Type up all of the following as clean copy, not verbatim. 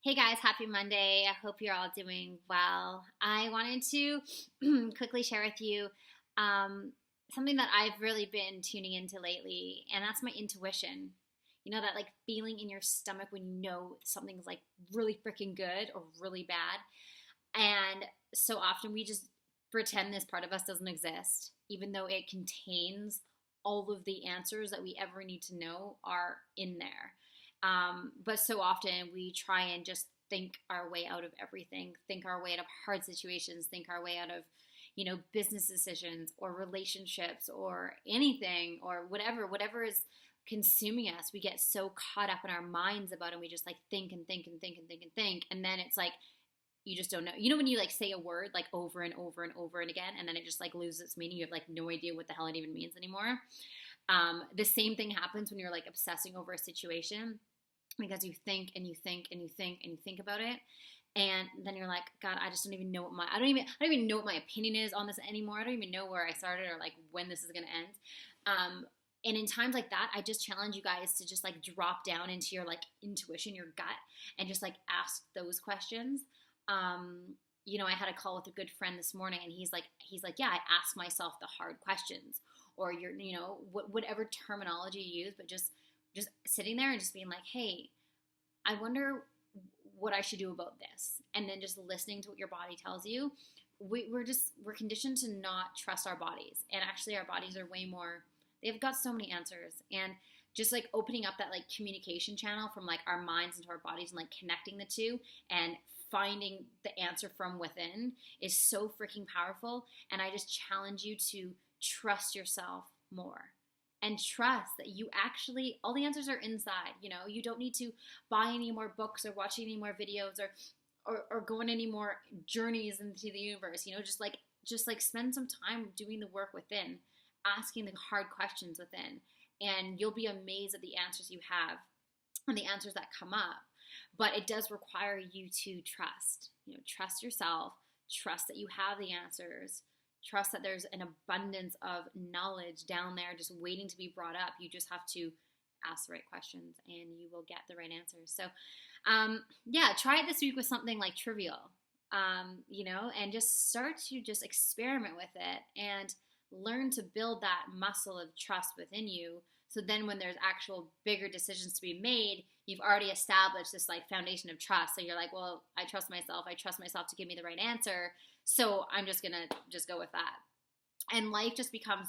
Hey guys, happy Monday. I hope you're all doing well. I wanted to quickly share with you um, something that I've really been tuning into lately, and that's my intuition. You know, that like feeling in your stomach when you know something's like really freaking good or really bad. And so often we just pretend this part of us doesn't exist, even though it contains all of the answers that we ever need to know are in there. But so often we try and just think our way out of everything, think our way out of hard situations, think our way out of, business decisions or relationships or anything or whatever is consuming us. We get so caught up in our minds about it, and we just like think and think and think and think and think. And then it's like, you just don't know. You know, when you like say a word like over and over and over and again, and then it just like loses its meaning. You have like no idea what the hell it even means anymore. The same thing happens when you're like obsessing over a situation because you think and you think and you think and you think about it. And then you're like, God, I just don't even know I don't even know what my opinion is on this anymore. I don't even know where I started or like when this is going to end. And in times like that, I just challenge you guys to just like drop down into your like intuition, your gut, and just like ask those questions. I had a call with a good friend this morning, and he's like, yeah, I ask myself the hard questions, or whatever terminology you use, but just sitting there and just being like, hey, I wonder what I should do about this, and then just listening to what your body tells you. We're conditioned to not trust our bodies, and actually our bodies are way more. They've got so many answers, and just like opening up that like communication channel from like our minds into our bodies and like connecting the two and finding the answer from within is so freaking powerful. And I just challenge you to trust yourself more and trust that you actually, all the answers are inside. You don't need to buy any more books or watch any more videos or go on any more journeys into the universe. Just like spend some time doing the work within, asking the hard questions within, and you'll be amazed at the answers you have and the answers that come up. But it does require you to trust. Trust yourself, trust that you have the answers, trust that there's an abundance of knowledge down there just waiting to be brought up. You just have to ask the right questions and you will get the right answers. So, try it this week with something like trivial, and just start to just experiment with it and learn to build that muscle of trust within you. So then when there's actual bigger decisions to be made, you've already established this like foundation of trust. So you're like, well, I trust myself to give me the right answer. So I'm just going to just go with that. And life just becomes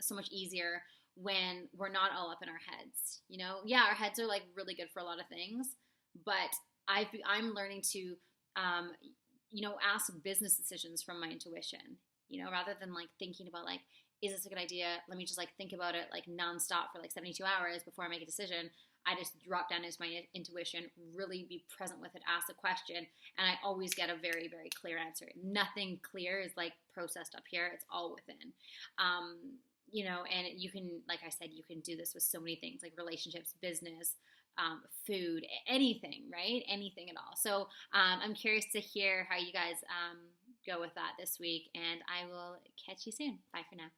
so much easier when we're not all up in our heads. Yeah, our heads are like really good for a lot of things, but I'm learning to, ask business decisions from my intuition, rather than like thinking about like, is this a good idea? Let me just like think about it like nonstop for like 72 hours before I make a decision. I just drop down into my intuition, really be present with it, ask the question, and I always get a very, very clear answer. Nothing clear is like processed up here. It's all within. And you can, like I said, you can do this with so many things like relationships, business, food, anything, right? Anything at all. So I'm curious to hear how you guys go with that this week, and I will catch you soon. Bye for now.